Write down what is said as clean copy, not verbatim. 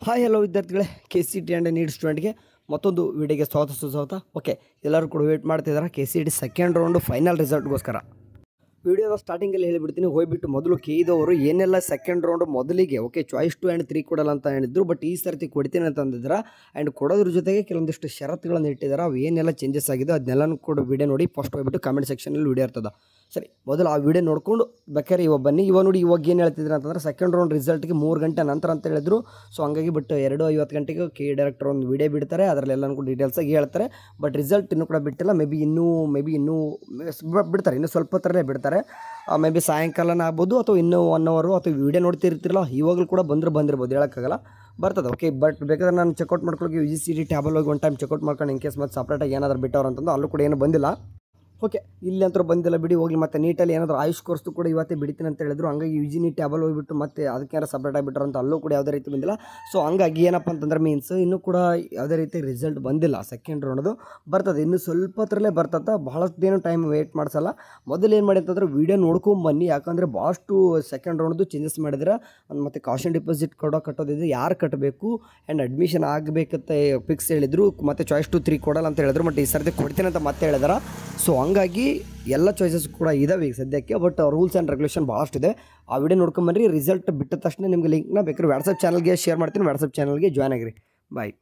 Hi hello ವಿದ್ಯಾರ್ಥಿಗಳೇ, KCET and neat ಸ್ಟೂಡೆಂಟ್ಗೆ ಮತ್ತೊಂದು ವಿಡಿಯೋಗೆ ಸ್ವಾಗತ. ಓಕೆ, ಎಲ್ಲರೂ ಕೂಡ ವೇಟ್ ಮಾಡ್ತಿದ್ದಾರೆ KCET ಸೆಕೆಂಡ್ ರೌಂಡು ಫೈನಲ್ ರಿಸಲ್ಟ್ಗೋಸ್ಕರ. ವಿಡಿಯೋದ ಸ್ಟಾರ್ಟಿಂಗಲ್ಲಿ ಹೇಳಿಬಿಡ್ತೀನಿ, ಹೋಗ್ಬಿಟ್ಟು ಮೊದಲು ಕೇಳಿದವರು ಏನೆಲ್ಲ ಸೆಕೆಂಡ್ ರೌಂಡು ಮೊದಲಿಗೆ ಚಾಯ್ಸ್ 2 ಆ್ಯಂಡ್ 3 ಕೊಡಲ್ಲ ಅಂತ ಹೇಳಿದ್ರು. ಬಟ್ ಈ ಸರ್ತಿ ಕೊಡ್ತೀನಿ ಅಂತ ಅಂದಿದ್ರೆ ಆ್ಯಂಡ್ ಕೊಡೋದ್ರ ಜೊತೆಗೆ ಕೆಲವೊಂದಿಷ್ಟು ಷರತ್ತುಗಳನ್ನು ಇಟ್ಟಿದ್ದಾರೆ. ಅವು ಏನೆಲ್ಲ ಚೇಂಜಸ್ ಆಗಿದೆ ಅದನ್ನೆಲ್ಲನೂ ಕೂಡ ವಿಡಿಯೋ ನೋಡಿ. ಫಸ್ಟ್ ಹೋಗ್ಬಿಟ್ಟು ಕಾಮೆಂಟ್ ಸೆಕ್ಷನಲ್ಲಿ ವಿಡಿಯೋ ಇರ್ತದೆ. ಸರಿ, ಮೊದಲು ಆ ವಿಡಿಯೋ ನೋಡ್ಕೊಂಡು ಬೇಕಾದ್ರೆ ಇವಾಗ ಬನ್ನಿ. ನೋಡಿ ಇವಾಗ ಏನು ಹೇಳ್ತಿದ್ರು ಅಂತಂದ್ರೆ ಸೆಕೆಂಡ್ ರೌಂಡ್ ರಿಸಲ್ಟ್ಗೆ 3 ಗಂಟೆ ನಂತರ ಅಂತ ಹೇಳಿದ್ರು. ಸೊ ಹಂಗಾಗಿ ಬಟ್ 2:50 ಗಂಟೆಗೆ ಡೈರೆಕ್ಟರ್ ಒಂದು ವಿಡಿಯೋ ಬಿಡ್ತಾರೆ, ಅದರಲ್ಲೆಲ್ಲನೂ ಕೂಡ ಡೀಟೇಲ್ಸಾಗಿ ಹೇಳ್ತಾರೆ. ಬಟ್ ರಿಸಲ್ಟ್ ಇನ್ನೂ ಕೂಡ ಬಿಟ್ಟಿಲ್ಲ. ಮೇ ಬಿ ಇನ್ನೂ ಬಿಡ್ತಾರೆ, ಇನ್ನೂ ಸ್ವಲ್ಪ ಹೊತ್ತರಲ್ಲೇ ಬಿಡ್ತಾರೆ. ಮೇ ಬಿ ಸಾಯಂಕಾಲನ ಆಗ್ಬೋದು ಅಥವಾ ಇನ್ನೂ 1 ಅವರ್ ಅಥವಾ ವಿಡಿಯೋ ನೋಡ್ತಿರ್ತಿರಲ್ಲ ಇವಾಗಲೂ ಕೂಡ ಬಂದಿರ್ಬೋದು, ಹೇಳೋಕ್ಕಾಗಲ್ಲ, ಬರ್ತದೆ. ಓಕೆ, ಬಟ್ ಬೇಕಾದ್ರೆ ನಾನು ಚೆಕ್ಔಟ್ ಮಾಡ್ಕೊಳ್ಳೋಕೆ UGC ಟ್ಯಾಬಲ್ಲಿ ಹೋಗಿ 1 ಟೈಮ್ ಚೆಕ್ಔಟ್ ಮಾಡ್ಕೊಂಡು ಇನ್ ಕೇಸ್ ಮತ್ತೆ ಸಪ್ರೇಟಾಗಿ ಏನಾದರೂ ಬಿಟ್ಟವ್ರು ಅಂತಂದು ಅಲ್ಲೂ ಕೂಡ ಏನೂ ಬಂದಿಲ್ಲ. ಓಕೆ, ಇಲ್ಲಿ ಅಂತೂ ಬಂದಿಲ್ಲ ಬಿಡಿ, ಹೋಗಿ ಮತ್ತೆ ನೀಟಲ್ಲಿ ಏನಾದರೂ ಆಯುಷ್ ಕೋರ್ಸ್ದು ಕೂಡ ಇವತ್ತೇ ಬಿಡ್ತೀನಿ ಅಂತ ಹೇಳಿದ್ರು. ಹಂಗಾಗಿ UG ಟ್ಯಾಬಲ್ಲಿ ಹೋಗಿಬಿಟ್ಟು ಮತ್ತೆ ಅದಕ್ಕೇನಾರು ಸಪ್ರೇಟ್ ಆಗಿಬಿಟ್ರು ಅಂತ ಅಲ್ಲೂ ಕೂಡ ಯಾವುದೇ ರೀತಿ ಬಂದಿಲ್ಲ. ಸೊ ಹಂಗಾಗಿ ಏನಪ್ಪ ಅಂತಂದ್ರೆ ಮೀನ್ಸ್ ಇನ್ನೂ ಕೂಡ ಯಾವುದೇ ರೀತಿ ರಿಸಲ್ಟ್ ಬಂದಿಲ್ಲ. ಸೆಕೆಂಡ್ ರೌಂಡ್ದು ಬರ್ತದೆ, ಇನ್ನೂ ಸ್ವಲ್ಪ ಹೊತ್ತರಲ್ಲೇ ಬರ್ತದೆ, ಭಾಳಷ್ಟೇನು ಟೈಮ್ ವೇಟ್ ಮಾಡಿಸಲ್ಲ. ಮೊದಲು ಏನು ಮಾಡಿ ಅಂತಂದ್ರೆ ವೀಡಿಯೋ ನೋಡ್ಕೊಂಬನ್ನಿ, ಯಾಕಂದರೆ ಭಾಳಷ್ಟು ಸೆಕೆಂಡ್ ರೌಂಡ್ದು ಚೇಂಜಸ್ ಮಾಡಿದ್ರೆ ಮತ್ತು ಕಾಷನ್ ಡಿಪಾಸಿಟ್ ಕಟ್ಟೋದಿದೆ, ಯಾರು ಕಟ್ಟಬೇಕು ಆ್ಯಂಡ್ ಅಡ್ಮಿಷನ್ ಆಗಬೇಕಂತ ಫಿಕ್ಸ್ ಹೇಳಿದರು. ಮತ್ತು ಚಾಯ್ಸ್ 2, 3 ಕೊಡಲ್ಲ ಅಂತ ಹೇಳಿದ್ರು. ಬಟ್ ಈ ಸರ್ತಿ ಕೊಡ್ತೀನಿ ಅಂತ ಮತ್ತೆ ಹೇಳಿದಾರೆ. ಸೊ ಹಂಗಾಗಿ ಎಲ್ಲ ಚಾಯ್ಸಸ್ ಕೂಡ ಇದಾವೆ ಈಗ ಸದ್ಯಕ್ಕೆ. ಬಟ್ ರೂಲ್ಸ್ ಆ್ಯಂಡ್ ರೆಗ್ಯುಲೇಷನ್ ಭಾಳಷ್ಟಿದೆ. ಆ ವಿಡಿಯೋ ನೋಡ್ಕೊಂಬನ್ರಿ. ರಿಸಲ್ಟ್ ಬಿಟ್ಟ ತಕ್ಷಣ ನಿಮಗೆ ಲಿಂಕ್ನ ಬೇಕಾದ್ರೆ ವಾಟ್ಸಪ್ ಚಾನಲ್ಗೆ ಶೇರ್ ಮಾಡ್ತೀನಿ. ವಾಟ್ಸಪ್ ಚಾನಲ್ಗೆ ಜಾಯ್ನ್ ಆಗಿರಿ. ಬಾಯ್.